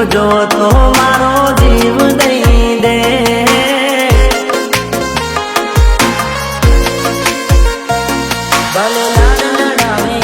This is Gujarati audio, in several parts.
જો તો મારો જીવ દઈ દે ભલે લાડ લડાવે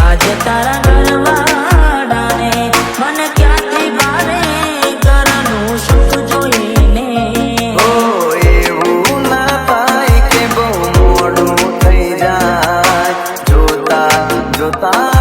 આજે તારા ઘરવાળાને મને ક્યાંથી ભાવે ઘરનું સુખ જોઈને ઓ એવું ના થાય કે બહુ મોડું થઈ જાય જોતા જોતા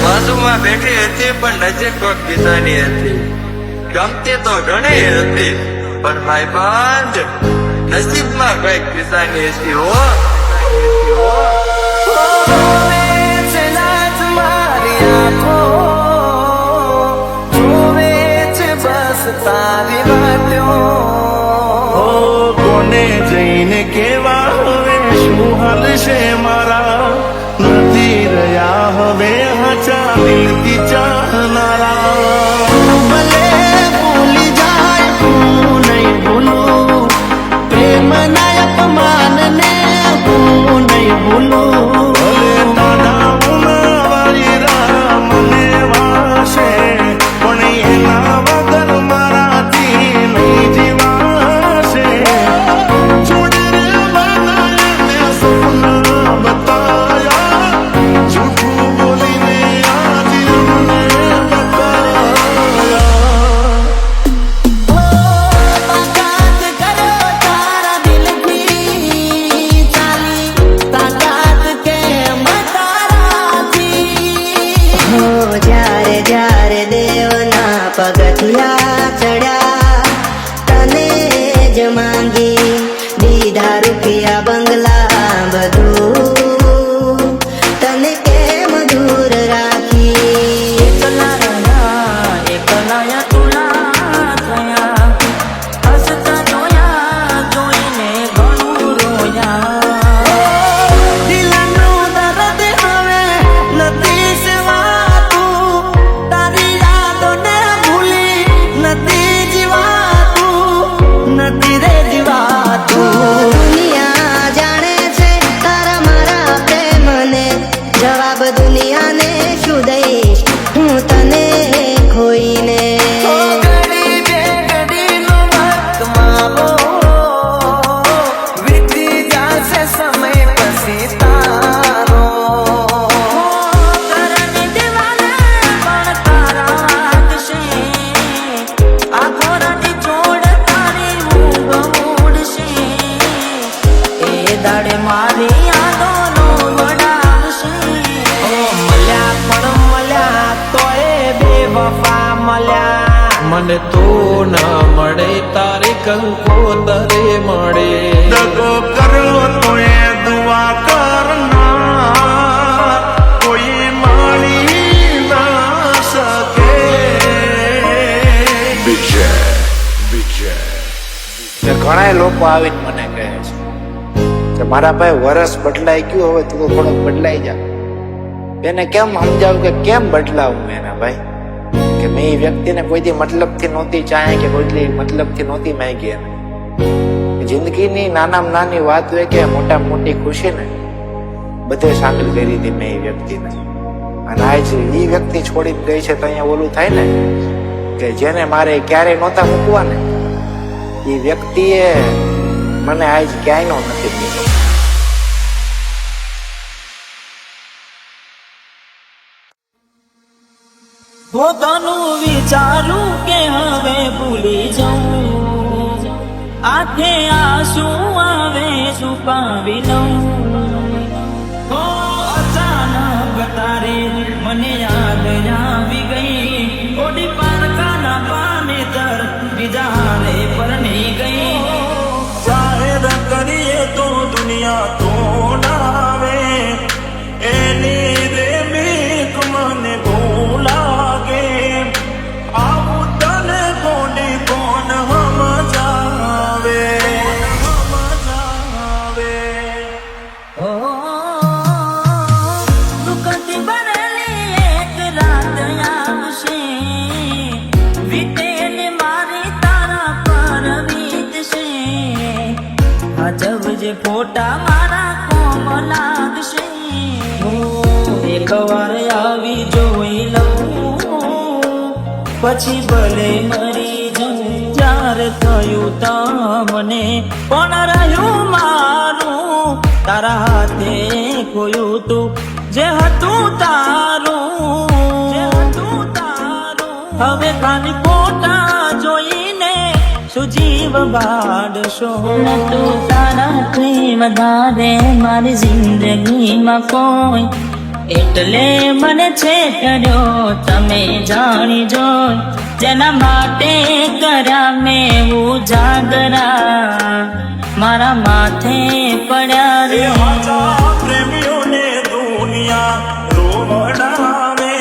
બાજુમાં બેઠી હતી પણ નજીક કોક બીજાની હતી ગમતી તો ઘણી હતી પણ ભાઈ બંધ નસીબમાં કઈક બીજાની હતી હો તારી વાતો કોને જઈને કેવા હવે શું હાલશે મારા નથી રહ્યા હવે હાચા દિલથી ચાહનારા ભલે ભૂલી જાય હું નહીં ભૂલું પ્રેમના અપમાનને હું નહીં ભૂલું ભલે દાદા ઉનાવાળી રાહ મને વાશે પણ એના વગર મારાથી નહીં જીવાશે જોડે રહેવાના એને સપના બતાયા જૂઠું બોલીને આજ અમને બતાયા તાકાત કરો તારા દિલથી ચાલી તાકાત કેમ તારાથી જ્યારે જ્યારે દેવના પગથિયા ચડ્યા તને જ માંગી દીધા રૂપિયા બંગલા બધું તને કેમ દૂર રાખી એકલા રહ્યા એકલા તુલા થયા હસતા જોયા જોઈને ઘણું રોયા દિલનું દર્દ હવે નથી સેવાતું તારી યાદોને ભૂલી નથી જીવાતું નથી રે જીવાતું દુનિયા જાણે છે તારા મારા પ્રેમને જવાબ દુનિયાને શું દઈશ હું તને ખોઈને ઘડી બે ઘડીનો વખત મારો વીતી જાશે સમય પછી તારો કરણી દેવાને પણ તારા લાગશે આ ઘોડાની જોડ તારી ઊંઘ ઉડશે એ દાડે મારી યાદોનો વડાવશે મળ્યા પણ મળ્યા તોય બેવફા મળ્યા મને તો ન મળે તારી કંકોતરે મળે દગો કર્યો તો એ દુઆ કરનાર કોઈ મારી ના શકે ઘણા લોકો આવીને મને કહે છે કે મારા ભાઈ વરસ બદલાઈ ગયું હવે તું તો થોડોક બદલાઈ જા એને કેમ સમજાવું કે કેમ બદલાવું એના ભાઈ, કે મેં એ વ્યક્તિને કોઈ દી મતલબથી નહોતી ચાહે કે કોઈ દી મતલબથી નહોતી માંગી એને. જિંદગીની નાનામાં નાની વાત હોય કે મોટામાં મોટી ખુશી ને બધે સામેલ કરી હતી મેં એ વ્યક્તિને. અને આજ એ વ્યક્તિ છોડીને ગઈ છે તો અહીંયા ઓલું થાય ને કે જેને મારે ક્યારેય નહોતા મૂકવા ને એ વ્યક્તિએ મને આજ ક્યાંય નો નથી મૂક્યો. પોતાનું વિચારું કે હવે ભૂલી જાઉં, આંખે આંસુ આવે છુપાવી લઉં. ઓ અચાનક તારે મને યાદ આવી ગઈ, ઓડી પારકાના પાને તર બીજા હારે પરણી ગઈ. જાહેર કરીએ તો દુનિયા તોડાવે, એની રે બીક મને ભૂલાગે. આવું તને કોની કોણ સમજાવે, સમજાવે. ઓ દુઃખથી ભરેલી એક રાત આવશે, વીતેલી મારી તારા પર વીતશે. અજબ જે ફોટા મારા કોમ લાગશે. એક વાર આવી જોઈ લઉં, પછી ભલે મરી જઉં. જ્યારે થયું તમને પણ રહ્યું મારું, તારા હાથે ખોયું તું જે હતું તારું, જે હતું તારું. હવે ખાલી ફોટા જોઈને શું જીવ બાળશો. તું તારાથી વધારે મારી જિંદગીમાં કોઈ, એટલે મને છેતર્યો તમે જાણી જો. જેના માટે કર્યા મેં ઉજાગરા, મારા માથે પડ્યા રે. પ્રેમીઓને દુનિયા રોવડાવે,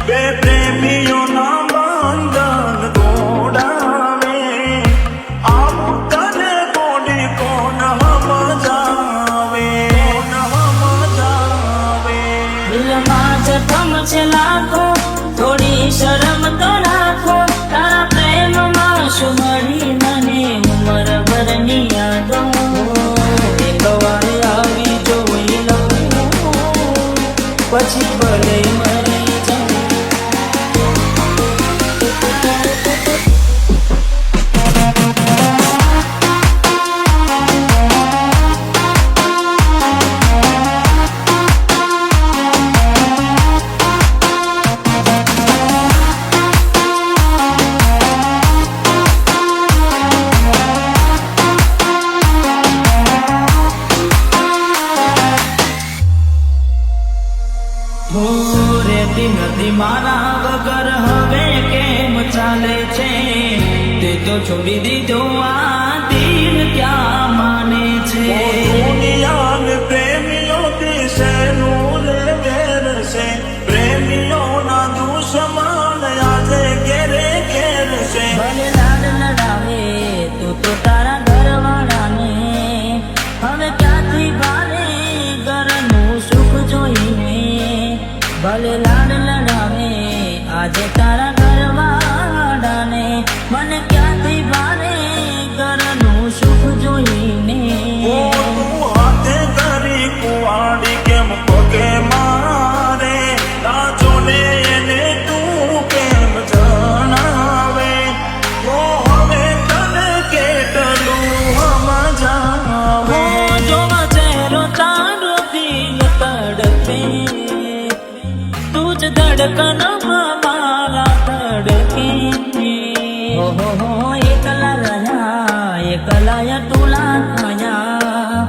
બે પ્રેમીઓના બંધન તોડાવે. આવું તને કોની કોણ સમજાવે, સમજાવે. દિલમાં જખમ છે લાખો, થોડી શરમ તો રાખો. તારા પ્રેમમાં શું મળી મને ઉંમર ભરની યાદો. એક વાર આવી જોઈ લઉં, પછી ભલે મરી જાઉં. રેતી નથી મારા વગર હવે કેમ ચાલે છે. તે તો છોડી દીધો આ દિલ ક્યાં માને છે. દુનિયાને પ્રેમીઓથી શેનું રે વેર છે, પ્રેમીઓના દુશ્મન આજે ઘેરે ઘેર છે. ભલે લાડ લડાવે તું તો તારા ઘરવાળાને, હવે ક્યાંથી ભારે ઘરનું સુખ જોઈને. ભલે લાડ લડાવે આજે તારા ઘરવાળાને, મને ક્યાંથી ભારે ઘરનું સુખ જોઈને. હાથે કરી કુવાડી કેમ પગે મારે, ના જોડે એને તું કેમ જણાવે. હવે તને કેટલું સમજાવે. જોવા ચહેરો તારો દિલ તડપે, તુજ ધડકન મારા ધડકે. હો એકલા રહ્યા, એકલા તુલા થયા.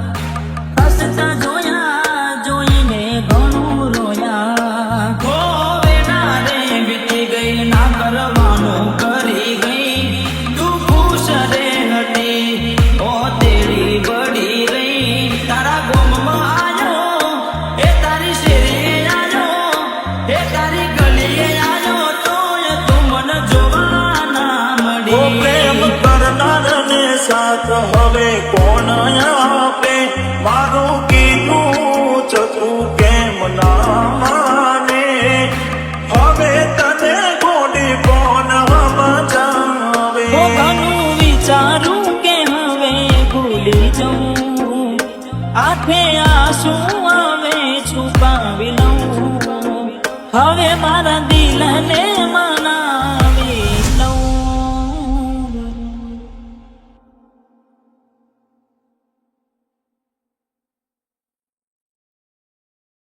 હસતા જોયા જોઈને ઘણું રોયા. હો વેના રે વીતી ગઈ, ના કરવાનું કરી ગઈ. તું ખુશ રે હતી, ઓ તેરી બડી રહી. તારા ગોમમાં આવ્યો, એ તારી શેરી આવ્યો, એ તારી ગલીએ આવ્યો તો શું